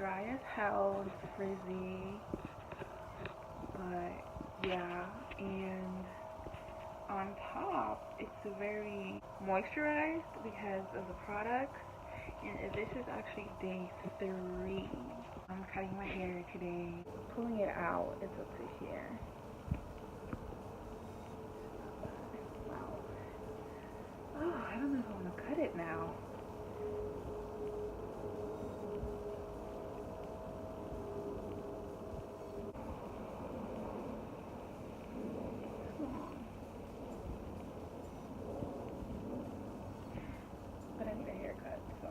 dry as hell, it's frizzy, but yeah, and on top, it's very moisturized because of the products, and this is actually day 3. I'm cutting my hair today. Pulling it out, it's up to here. Wow. Oh, I don't know if I want to cut it now. But I need a haircut, so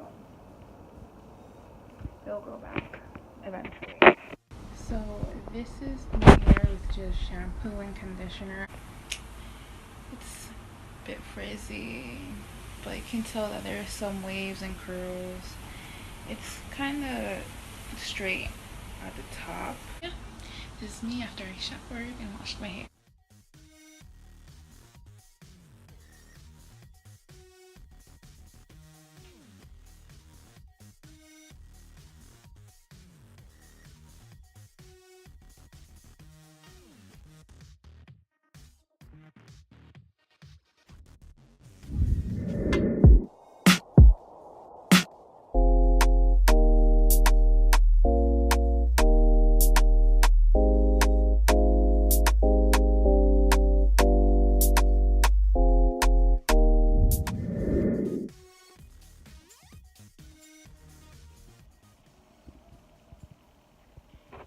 it'll grow back eventually. So this is my hair with just shampoo and conditioner. It's a bit frizzy, but you can tell that there's some waves and curls. It's kind of straight at the top. Yeah, this is me after I showered and washed my hair.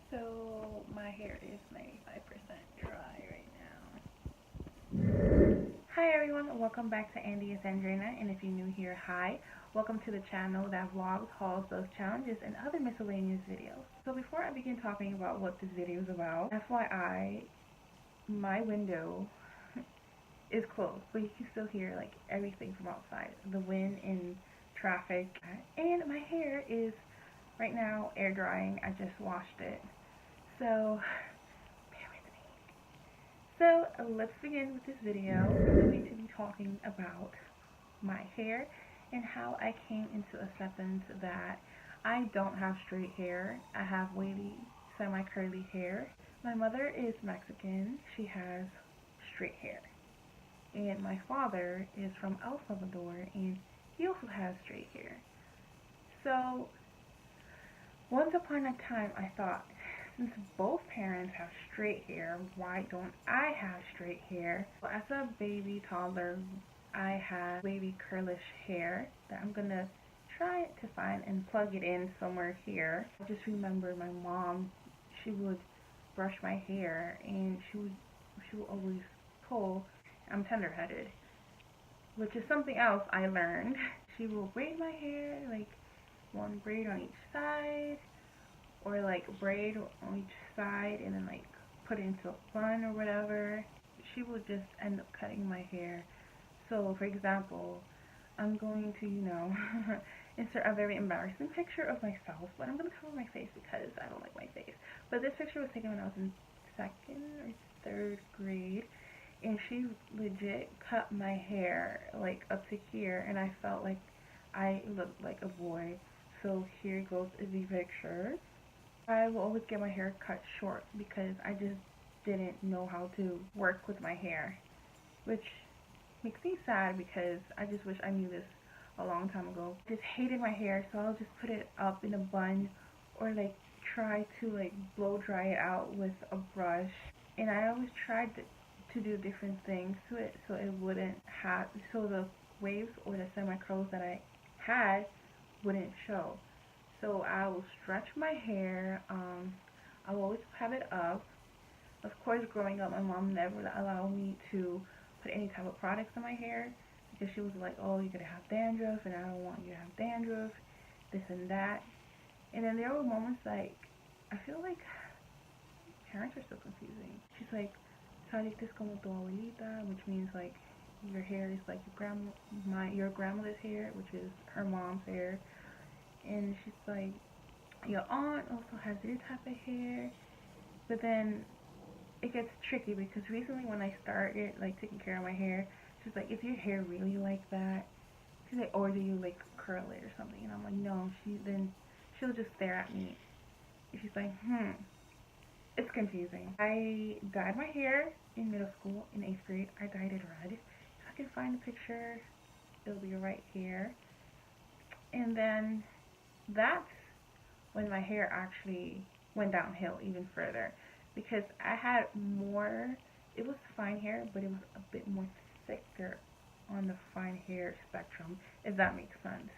So my hair is 95% dry right now. Hi everyone, welcome back to Andy and Sandrina, and if you're new here, hi. Welcome to the channel that vlogs, hauls, does challenges, and other miscellaneous videos. So before I begin talking about what this video is about, FYI, my window is closed, but you can still hear like everything from outside. The wind and traffic. And my hair is right now air drying. I just washed it. So bear with me. So let's begin with this video. I'm going to be talking about my hair and how I came into acceptance that I don't have straight hair. I have wavy, semi-curly hair. My mother is Mexican. She has straight hair. And my father is from El Salvador, and he also has straight hair. So once upon a time I thought, since both parents have straight hair, why don't I have straight hair? Well, as a baby toddler, I had wavy curlish hair that I'm gonna try to find and plug it in somewhere here. I just remember my mom, she would brush my hair and she would always pull. I'm tender-headed, which is something else I learned. She will braid my hair, like one braid on each side, or like braid on each side and then like put it into a bun or whatever. She would just end up cutting my hair. So for example, I'm going to, insert a very embarrassing picture of myself, but I'm going to cover my face because I don't like my face. But this picture was taken when I was in 2nd or 3rd grade, and she legit cut my hair like up to here, and I felt like I looked like a boy. So here goes the picture. I will always get my hair cut short because I just didn't know how to work with my hair, which makes me sad because I just wish I knew this a long time ago. I just hated my hair, so I'll just put it up in a bun or like try to like blow dry it out with a brush. And I always tried to do different things to it so it wouldn't have, so the waves or the semi-curls that I had wouldn't show. So I will stretch my hair. I will always have it up. Of course, growing up, my mom never allowed me to put any type of products in my hair because she was like, "Oh, you're gonna have dandruff, and I don't want you to have dandruff, this and that." And then there were moments like I feel like parents are so confusing. She's like, "Saliste como tu abuelita," which means like your hair is like your grandmother's hair, which is her mom's hair. And she's like, your aunt also has this type of hair. But then it gets tricky because recently when I started like taking care of my hair, she's like, is your hair really like that? She's like, or do you like curl it or something? And I'm like, no. She'll just stare at me she's like, it's confusing. I dyed my hair in middle school in 8th grade. I dyed it red. If I can find a picture, it'll be right here. And then that's when my hair actually went downhill even further, because I had more, it was fine hair, but it was a bit more thicker on the fine hair spectrum, if that makes sense.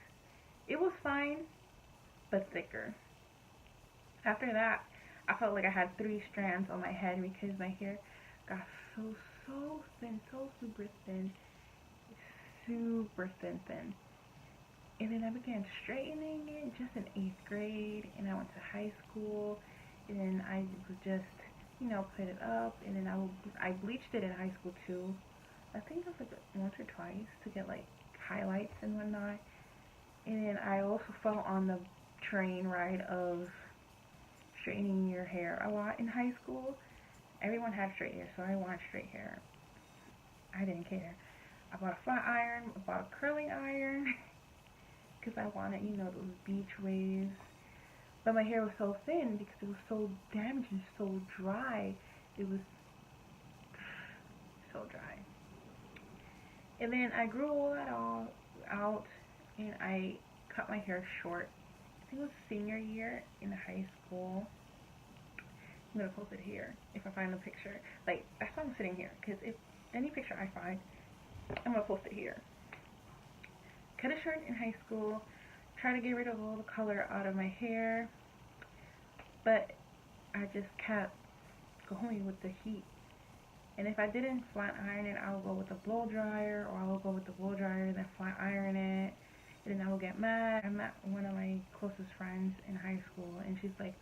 It was fine, but thicker. After that, I felt like I had 3 strands on my head because my hair got so thin, so super thin. And then I began straightening it just in 8th grade, and I went to high school, and then I would just, put it up, and then I bleached it in high school too. I think it was like once or twice to get like highlights and whatnot. And then I also fell on the train ride of straightening your hair a lot in high school. Everyone had straight hair, so I wanted straight hair. I didn't care. I bought a flat iron, I bought a curling iron, because I wanted, those beach waves. But my hair was so thin because it was so damaged and so dry. It was so dry. And then I grew all that all out, and I cut my hair short. I think it was senior year in high school. I'm gonna post it here if I find the picture. Like, that's why I'm sitting here, because if any picture I find, I'm gonna post it here. Cut it short in high school. Try to get rid of all the color out of my hair, but I just kept going with the heat. And if I didn't flat iron it, I would go with a blow dryer, or I would go with the blow dryer and then flat iron it, and then I would get mad. I met one of my closest friends in high school, and she's like,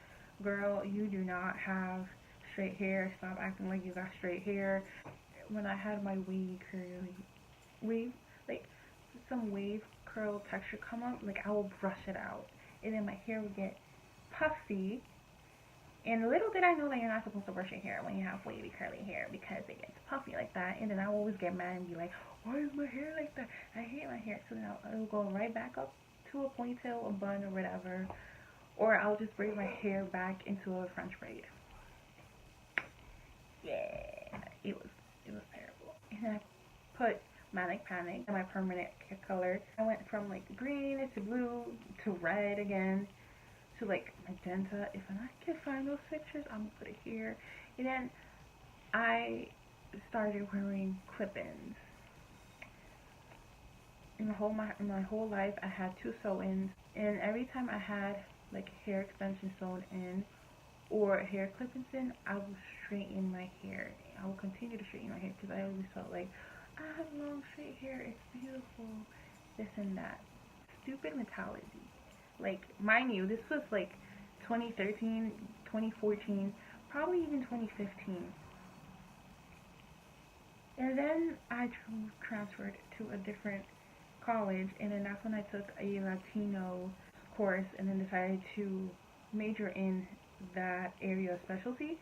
girl, you do not have straight hair. Stop acting like you got straight hair. When I had my wave, like some wave curl texture come up, like I will brush it out, and then my hair would get puffy. And little did I know that you're not supposed to brush your hair when you have wavy curly hair, because it gets puffy like that. And then I will always get mad and be like, why is my hair like that? I hate my hair. So now it will go right back up to a ponytail, a bun, or whatever, or I'll just braid my hair back into a French braid. Yeah, it was terrible. And then I put Manic Panic, my permanent color. I went from like green to blue to red again to like magenta. If I can find those pictures, I'm gonna put it here. And then I started wearing clip-ins. In my whole life, I had 2 sew-ins, and every time I had like hair extensions sewn in or hair clip-ins in, I would straighten my hair. I will continue to straighten my hair because I always felt like I have long straight hair. It's beautiful. This and that. Stupid mentality. Like, mind you, this was like 2013, 2014, probably even 2015. And then I transferred to a different college, and then that's when I took a Latino course, and then decided to major in that area of specialty.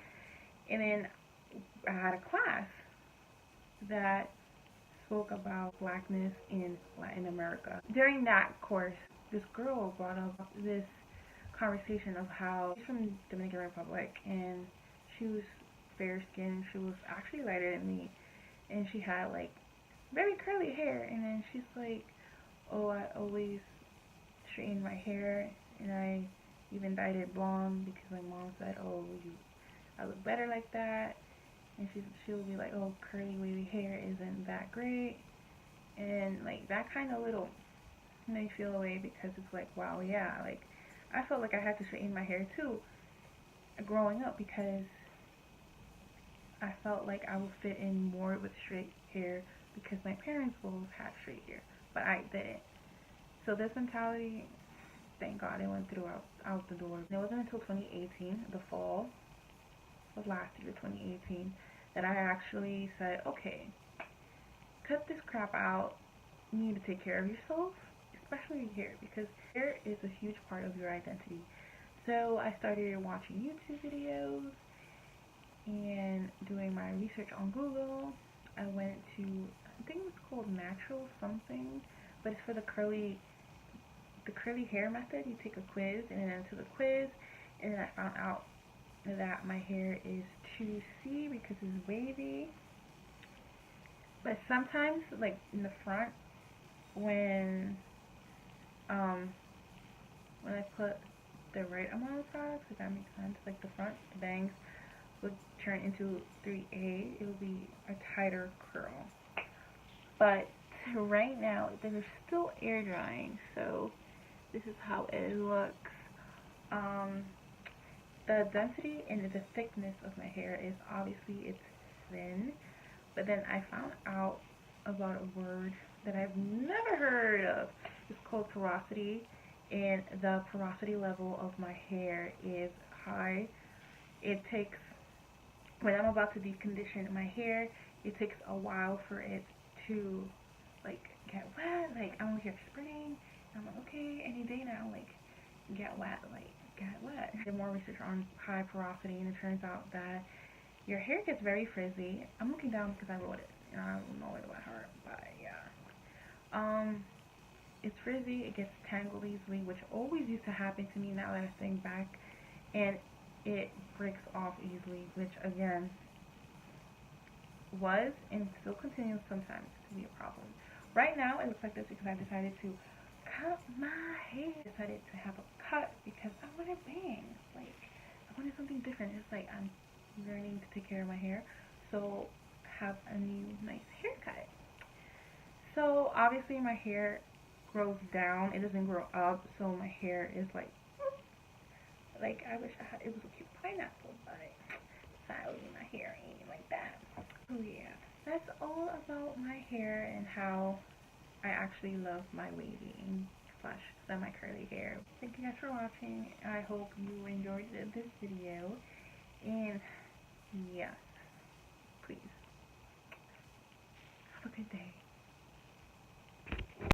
And then I had a class that spoke about blackness in Latin America. During that course, this girl brought up this conversation of how she's from Dominican Republic, and she was fair skinned. She was actually lighter than me, and she had like very curly hair. And then she's like, oh, I always straighten my hair, and I even dyed it blonde because my mom said, oh, I look better like that. And she'll be like, oh, curly wavy hair isn't that great. And like that kind of little made me feel away, because it's like, wow, yeah, like I felt like I had to straighten my hair too growing up, because I felt like I would fit in more with straight hair because my parents both had straight hair, but I didn't. So this mentality, thank God, it went out the door. It wasn't until 2018, the fall of last year, 2018, that I actually said, okay, cut this crap out. You need to take care of yourself, especially your hair, because hair is a huge part of your identity. So I started watching YouTube videos and doing my research on Google. I went to, I think it was called Natural something, but it's for the curly hair method. You take a quiz, and then into the quiz, And then I found out that my hair is 2C because it's wavy. But sometimes, like in the front, when um when I put the right amount of products, if that makes sense, like the front, the bangs would turn into 3A. It would be a tighter curl. But right now, they're still air drying, so this is how it looks. Um, the density and the thickness of my hair is obviously it's thin, but then I found out about a word that I've never heard of. It's called porosity, and the porosity level of my hair is high. It takes, when I'm about to decondition my hair, it takes a while for it to like get wet. Like I'm over here spraying, and I'm like, okay, any day now, like get wet, like get wet. I did more research on high porosity, and it turns out that your hair gets very frizzy. I'm looking down because I wrote it, and I don't know it by heart, but yeah. It's frizzy, it gets tangled easily, which always used to happen to me now that I think back, and it breaks off easily, which again was and still continues sometimes to be a problem. Right now it looks like this because I decided to cut my hair. I decided to have a cut because I wanted bangs. Like I wanted something different. It's like I'm learning to take care of my hair, so have a new nice haircut. So obviously my hair grows down. It doesn't grow up, so my hair is like I wish I had. It was a cute pineapple, but sadly my hair ain't like that. So yeah, that's all about my hair and how I actually love my wavy slash semi curly hair. Thank you guys for watching. I hope you enjoyed this video, and yes, please